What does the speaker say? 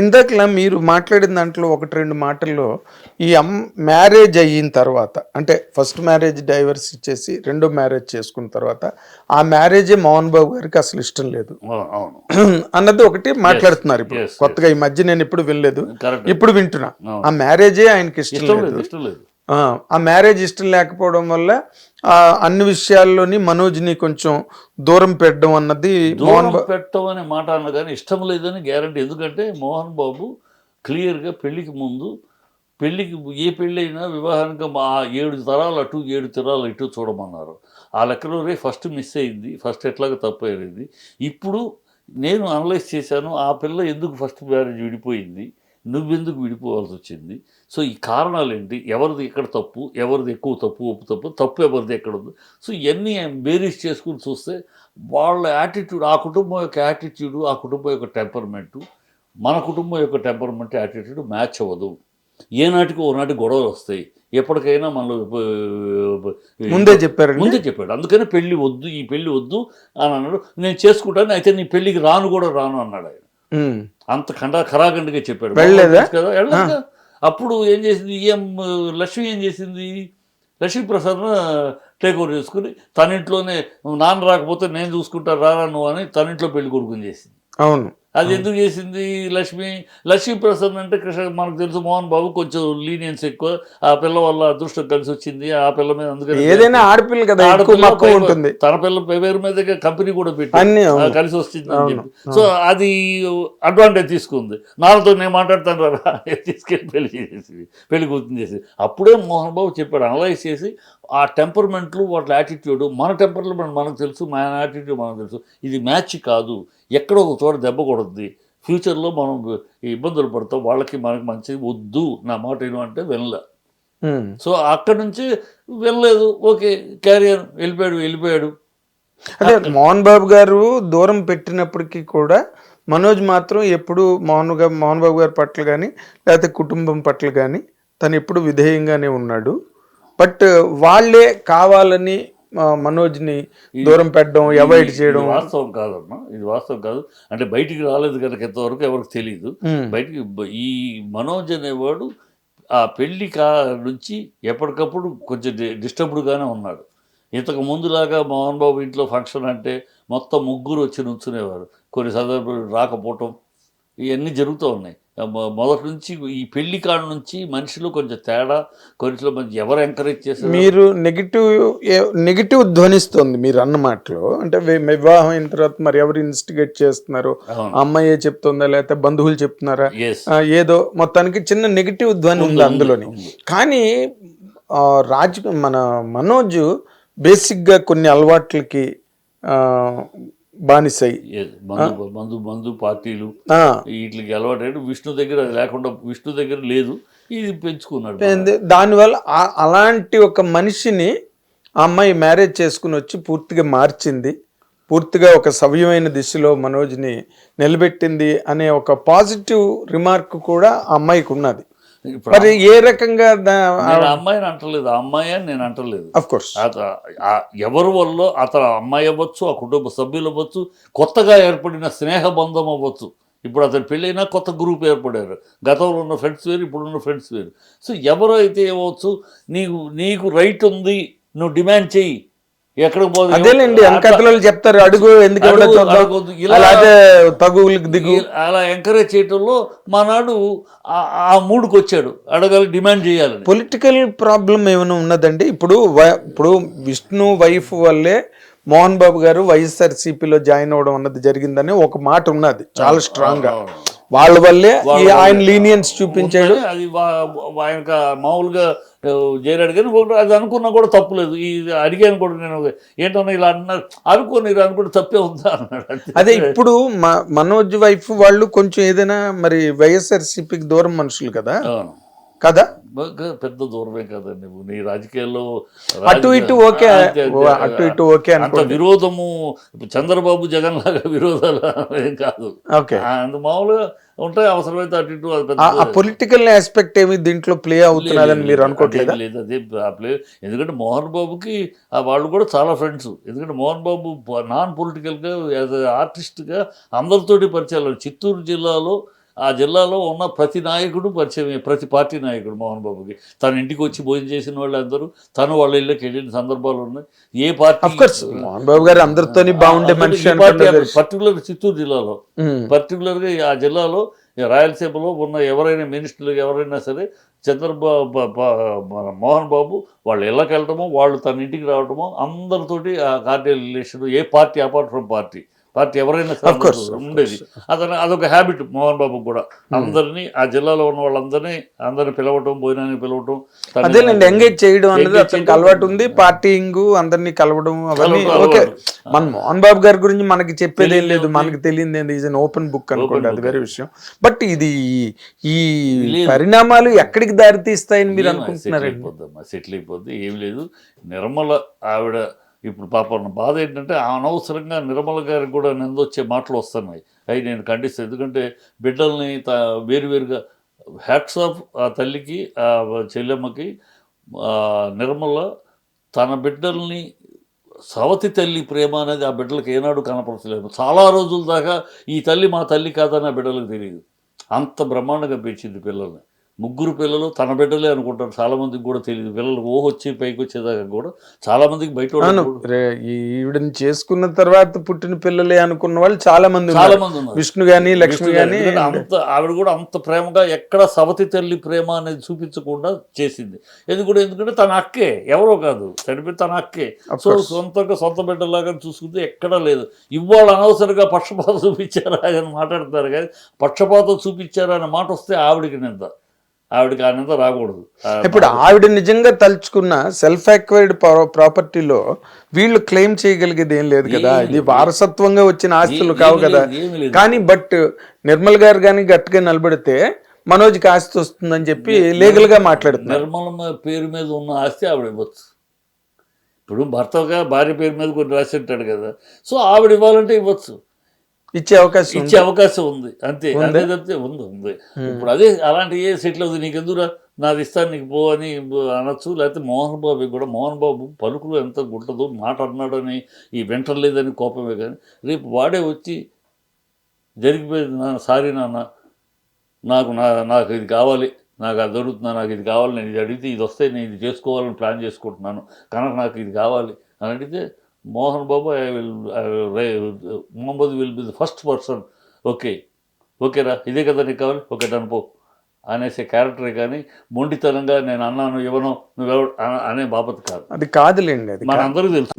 ఇందాకలా మీరు మాట్లాడిన దాంట్లో ఒకటి రెండు మాటల్లో ఈ మ్యారేజ్ అయిన తర్వాత అంటే ఫస్ట్ మ్యారేజ్ డైవర్స్ ఇచ్చేసి రెండో మ్యారేజ్ చేసుకున్న తర్వాత ఆ మ్యారేజే మోహన్ బాబు గారికి అసలు ఇష్టం లేదు అన్నది ఒకటి మాట్లాడుతున్నారు ఇప్పుడు కొత్తగా. ఈ మధ్య నేను ఎప్పుడు వినలేదు, ఇప్పుడు వింటున్నా. ఆ మ్యారేజే ఆయనకి ఇష్టం లేదు. ఆ మ్యారేజ్ ఇష్టం లేకపోవడం వల్ల అన్ని విషయాల్లోని మనోజ్ని కొంచెం దూరం పెట్టడం అన్నది పెట్టడం అనే మాట అన్న కానీ ఇష్టం లేదని గ్యారంటీ. ఎందుకంటే మోహన్ బాబు క్లియర్గా పెళ్లికి ముందు పెళ్ళికి ఏ పెళ్ళి అయినా వివాహానికి మా 7 తరాలు అటు 7 తరాలు ఇటు చూడమన్నారు. ఆ లెక్కలో ఫస్ట్ మిస్ అయింది, ఫస్ట్ ఎట్లాగో తప్పు అయింది. ఇప్పుడు నేను అనలైజ్ చేశాను, ఆ పిల్ల ఎందుకు ఫస్ట్ మ్యారేజ్ విడిపోయింది, నువ్వెందుకు విడిపోవాల్సి వచ్చింది. సో ఈ కారణాలు ఏంటి, ఎవరిది ఎక్కడ తప్పు, ఎవరిది ఎక్కువ తప్పు, తప్పు ఎవరిది ఎక్కడ ఉంది. సో ఇవన్నీ బేరీస్ చేసుకుని చూస్తే వాళ్ళ యాటిట్యూడ్, ఆ కుటుంబం యొక్క యాటిట్యూడు, ఆ కుటుంబం యొక్క టెంపర్మెంటు, మన కుటుంబం యొక్క టెంపర్మెంట్ యాటిట్యూడ్ మ్యాచ్ అవ్వదు. ఏనాటికి ఓనాటి గొడవలు వస్తాయి. ఎప్పటికైనా మనలో ముందే చెప్పాడు. అందుకని పెళ్ళి వద్దు, ఈ పెళ్ళి వద్దు అని అన్నాడు. నేను చేసుకుంటాను, అయితే నీ పెళ్ళికి రాను అన్నాడు ఆయన. అంత ఖరాఖండిగా చెప్పాడు కదా. వెళ్ళగా అప్పుడు ఏం చేసింది లక్ష్మి, ఏం చేసింది, లక్ష్మీప్రసాద్ టేక్ ఓవర్ చేసుకుని తన ఇంట్లోనే నాన్న రాకపోతే నేను చూసుకుంటా రారా నువ్వు అని తన ఇంట్లో పెళ్లి కొడుకుని చేసింది. అవును, అది ఎందుకు చేసింది లక్ష్మీప్రసాద్ అంటే మనకు తెలుసు మోహన్ బాబు కొంచెం లీనియన్స్ ఎక్కువ. ఆ పిల్ల వల్ల అదృష్టం కలిసి వచ్చింది ఆ పిల్ల మీద. అందుకని ఏదైనా ఆడపిల్ల కదా, ఉంటుంది. తన పిల్ల పేరు మీద కంపెనీ కూడా పెట్టి కలిసి వచ్చింది అని చెప్పి. సో అది అడ్వాంటేజ్ తీసుకుంది. నాన్నతో నేను మాట్లాడతాను రా తీసుకెళ్ళి పెళ్లి కూర్చుని చేసి. అప్పుడే మోహన్ బాబు చెప్పాడు, అనలైజ్ చేసి ఆ టెంపర్మెంట్లు వాటి యాటిట్యూడ్, మన టెంపర్మెంట్ మనకు తెలుసు, మన యాటిట్యూడ్ మనకు తెలుసు. ఇది మ్యాచ్ కాదు, ఎక్కడో ఒక చోట దెబ్బ కొడుద్ది, ఫ్యూచర్లో మనం ఇబ్బందులు పడతాం, వాళ్ళకి మనకి మంచిది వద్దు, నా మాట ఏమంటే వినలే. సో అక్కడి నుంచి వెళ్ళలేదు, ఓకే క్యారియర్ వెళ్ళిపోయాడు. అదే మోహన్ బాబు గారు దూరం పెట్టినప్పటికీ కూడా మనోజ్ మాత్రం ఎప్పుడు మోహన్ బాబు గారి పట్ల కానీ లేకపోతే కుటుంబం పట్ల కానీ తను ఎప్పుడు విధేయంగానే ఉన్నాడు. బట్ వాళ్ళే కావాలని మనోజ్ని దూరం పెట్టడం, అవాయిడ్ చేయడం వాస్తవం కాదమ్మా. ఇది వాస్తవం కాదు. అంటే బయటికి రాలేదు కనుక ఎంతవరకు ఎవరికి తెలియదు. బయటికి ఈ మనోజ్ అనేవాడు ఆ పెళ్లి నుంచి ఎప్పటికప్పుడు కొంచెం డిస్టర్బ్డ్గానే ఉన్నాడు. ఇంతకు ముందులాగా మోహన్ బాబు ఇంట్లో ఫంక్షన్ అంటే మొత్తం ముగ్గురు వచ్చి నుంచునేవారు. కొన్ని సందర్భాలు రాకపోవటం ఇవన్నీ జరుగుతూ ఉన్నాయి. మొదటి నుంచి ఈ పెళ్లి కాడ నుంచి మనిషిలో కొంచెం తేడా, కొంచెం మంచి ఎవరు ఎంకరేజ్ చేస్తారు. మీరు నెగిటివ్ ధ్వనిస్తుంది మీరు అన్న మాటలో. అంటే వివాహం అయిన తర్వాత మరి ఎవరు ఇన్స్టిగేట్ చేస్తున్నారు, అమ్మాయే చెప్తుందా లేకపోతే బంధువులు చెప్తున్నారా, ఏదో మొత్తానికి చిన్న నెగిటివ్ ధ్వని ఉంది అందులోని. కానీ మన మనోజ్ బేసిక్గా కొన్ని అలవాట్లకి బానిసై మందు పార్టీలు వీటికి అలవాటు. విష్ణు దగ్గర అది లేకుండా, విష్ణు దగ్గర లేదు, ఇది పెంచుకున్నాడు. దానివల్ల అలాంటి ఒక మనిషిని ఆ అమ్మాయి మ్యారేజ్ చేసుకుని వచ్చి పూర్తిగా మార్చింది, పూర్తిగా ఒక సవ్యమైన దిశలో మనోజ్ని నిలబెట్టింది అనే ఒక పాజిటివ్ రిమార్క్ కూడా ఆ అమ్మాయికి ఉన్నది. మరి ఏ రకంగా అమ్మాయిని అంటలేదు, ఆ అమ్మాయి అని నేను అంటలేదు. ఆఫ్ కోర్స్ ఎవరి వల్ల అతను అమ్మాయి అవ్వచ్చు, ఆ కుటుంబ సభ్యులు అవ్వచ్చు, కొత్తగా ఏర్పడిన స్నేహ బంధం అవ్వచ్చు. ఇప్పుడు అతను పెళ్ళైనా కొత్త గ్రూప్ ఏర్పడారు. గతంలో ఉన్న ఫ్రెండ్స్ వేరు, ఇప్పుడున్న ఫ్రెండ్స్ వేరు. సో ఎవరో అయితే ఏమవచ్చు, నీకు రైట్ ఉంది, నువ్వు డిమాండ్ చెయ్యి, ఎక్కడికి పోదు. అదేలేండి వెనకథలు చెప్తారు, అడుగు ఎందుకు తగువులకు దిగు, అలా ఎంకరేజ్ చేయటంలో మానాడు ఆ మూడుకు వచ్చాడు, అడగాలి, డిమాండ్ చేయాలి. పొలిటికల్ ప్రాబ్లం ఏమైనా ఉన్నదండి? ఇప్పుడు విష్ణు వైఫ్ వల్లే మోహన్ బాబు గారు వైఎస్ఆర్సీపీలో జాయిన్ అవ్వడం అన్నది జరిగిందని ఒక మాట ఉన్నది చాలా స్ట్రాంగ్ గా. వాళ్ళ వల్లే ఆయన లీనియన్స్ చూపించాడు. అది ఆయన మామూలుగా చేరాడు కానీ అది అనుకున్నా కూడా తప్పులేదు. ఇది అడిగాను కూడా నేను, ఏంటన్నా ఇలా అన్నారు అనుకోని అనుకుంటే తప్పే ఉందా అన్నాడు. అదే ఇప్పుడు మనోజ్ వైఫ్ వాళ్ళు కొంచెం ఏదైనా మరి వైఎస్ఆర్సీపీకి దూరం మనుషులు కదా కదా, పెద్ద దూరమే కదా. నువ్వు నీ రాజకీయాల్లో అటు ఇటు ఓకే, అటు ఇటు ఓకే అంత విరోధము చంద్రబాబు జగన్ లాగా విరోధాలు ఏం కాదు. అంత మామూలుగా ఉంటాయి, అవసరమైతే అటు ఇటు. ఆ పొలిటికల్ ఆస్పెక్ట్ ఏమి దీంట్లో ప్లే అవుతున్నదని మీరు అనుకోవట్లేదు? లేదు, అదే ప్లే. ఎందుకంటే మోహన్ బాబుకి వాళ్ళు కూడా చాలా ఫ్రెండ్స్. ఎందుకంటే మోహన్ బాబు నాన్ పొలిటికల్గా యాజ్ ఆర్టిస్ట్గా అందరితోటి పరిచయాలు. చిత్తూరు జిల్లాలో ఆ జిల్లాలో ఉన్న ప్రతి నాయకుడు పరిచయమే, ప్రతి పార్టీ నాయకుడు మోహన్ బాబుకి. తన ఇంటికి వచ్చి భోజనం చేసిన వాళ్ళందరూ తను వాళ్ళ ఇళ్ళకి వెళ్ళిన సందర్భాలు ఉన్నాయి. ఏ party of course Mohan Babu గారు అందరితోని బాగుండే మనిషి పర్టికులర్ చిత్తూరు జిల్లాలో పర్టికులర్గా ఆ జిల్లాలో రాయలసీమలో ఉన్న ఎవరైనా మినిస్టర్లు ఎవరైనా సరే మన మోహన్ బాబు వాళ్ళ ఇళ్ళకి వెళ్ళటమో వాళ్ళు తన ఇంటికి రావటమో అందరితోటి ఆ cordial relation, A party apart from party ఎవరైనా సరే ఉండేది. అదొక హ్యాబిట్ మోహన్ బాబు కూడా. అందరినీ ఆ జిల్లాలో ఉన్న అందరిని పిలవటం, భోజనాన్ని పిలవటం, అదేనండి ఎంగేజ్ చేయడం అనేది అతనికి అలవాటు ఉంది. పార్టీయింగ్, అందరినీ కలవడం అవన్నీ ఓకే. మన మోహన్ బాబు గారి గురించి మనకి చెప్పేది ఏం లేదు, మనకి తెలియదు ఏంది, ఈజ్ అన్ ఓపెన్ బుక్ అనుకోండి, అది వేరే విషయం. బట్ ఇది ఈ పరిణామాలు ఎక్కడికి దారి తీస్తాయని మీరు అనుకుంటున్నారండి? సెటిల్ అయిపోద్ది, ఏమి లేదు. నిర్మల ఆవిడ ఇప్పుడు పాపం బాధ ఏంటంటే అనవసరంగా నిర్మల గారికి కూడా నిందొచ్చే మాటలు వస్తున్నాయి. అవి నేను ఖండిస్తాను. ఎందుకంటే బిడ్డల్ని వేరువేరుగా హ్యాట్స్ ఆఫ్ ఆ తల్లికి, ఆ చెల్లెమ్మకి. నిర్మల తన బిడ్డల్ని సవతి తల్లి ప్రేమ అనేది ఆ బిడ్డలకు ఏనాడు కనపరచలేదు. చాలా రోజుల దాకా ఈ తల్లి మా తల్లి కాదని ఆ బిడ్డలకు తెలియదు. అంత బ్రహ్మాండంగా పెంచింది పిల్లల్ని. 3 పిల్లలు తన బిడ్డలే అనుకుంటారు. చాలామందికి కూడా తెలియదు. పిల్లలు వచ్చి పైకి వచ్చేదాకా కూడా చాలామందికి బయట ఈవిడని చేసుకున్న తర్వాత పుట్టిన పిల్లలే అనుకున్న వాళ్ళు చాలా మంది ఉన్నారు. విష్ణు గాని, లక్ష్మి గాని. ఆవిడ కూడా అంత ప్రేమగా ఎక్కడ సవతి తల్లి ప్రేమ అనేది చూపించకుండా చేసింది. ఎందుకంటే తన అక్కే, ఎవరో కాదు, చనిపోయి తన అక్కే. సో సొంత బిడ్డలాగా చూసుకుంటే ఎక్కడా లేదు. ఇవాళ అనవసరంగా పక్షపాతం చూపించారా అని మాట్లాడతారు, కానీ పక్షపాతం చూపించారా అనే మాట వస్తే ఆవిడికి ఆ నింద రాకూడదు. ఇప్పుడు ఆవిడ నిజంగా తలుచుకున్న సెల్ఫ్ అక్వైర్డ్ ప్రాపర్టీలో వీళ్ళు క్లెయిమ్ చేయగలిగేది ఏం లేదు కదా, ఇది వారసత్వంగా వచ్చిన ఆస్తులు కావు కదా. కానీ బట్ నిర్మల్ గారు కానీ గట్టిగా నిలబడితే మనోజ్కి ఆస్తి వస్తుందని చెప్పి లీగల్ గా మాట్లాడుతున్నారు. నిర్మల పేరు మీద ఉన్న ఆస్తి ఆవిడ ఇవ్వచ్చు. ఇప్పుడు భర్తగా భార్య పేరు మీద కొన్ని రాసి ఉంటాడు కదా, సో ఆవిడ ఇవ్వాలంటే ఇవ్వచ్చు, ఇచ్చే అవకాశం ఉంది. అంతే తప్పితే ఉంది. ఇప్పుడు అదే అలాంటి ఏ సెటిల్ అవుతుంది, నీకు ఎందుకురా నాది ఇస్తాను నీకు పో అని అనొచ్చు. లేకపోతే మోహన్ బాబు పలుకులు ఎంత గుంటదో, మాట అన్నాడని ఈ వెంటలేదని కోపమే, కానీ రేపు వాడే వచ్చి జరిగిపోయింది, నాన్న సారీ నాన్న, నాకు ఇది కావాలి, నాకు అది దొరుకుతున్నా, నాకు ఇది కావాలి, నేను ఇది అడిగితే ఇది వస్తే నేను ఇది చేసుకోవాలని ప్లాన్ చేసుకుంటున్నాను కనుక నాకు ఇది కావాలి అని అడిగితే Mohan Babu Mohammed will be the first person, ఓకేరా ఇదే కదా నీకు కావాలి, ఓకే అనుకో అనేసే క్యారెక్టరే, కానీ మొండితనంగా నేను అన్నాను ఇవ్వను నువ్వెవడు అనే బాపత్ కాదు. అది కాదులేండి, అది మనందరికీ తెలుసు.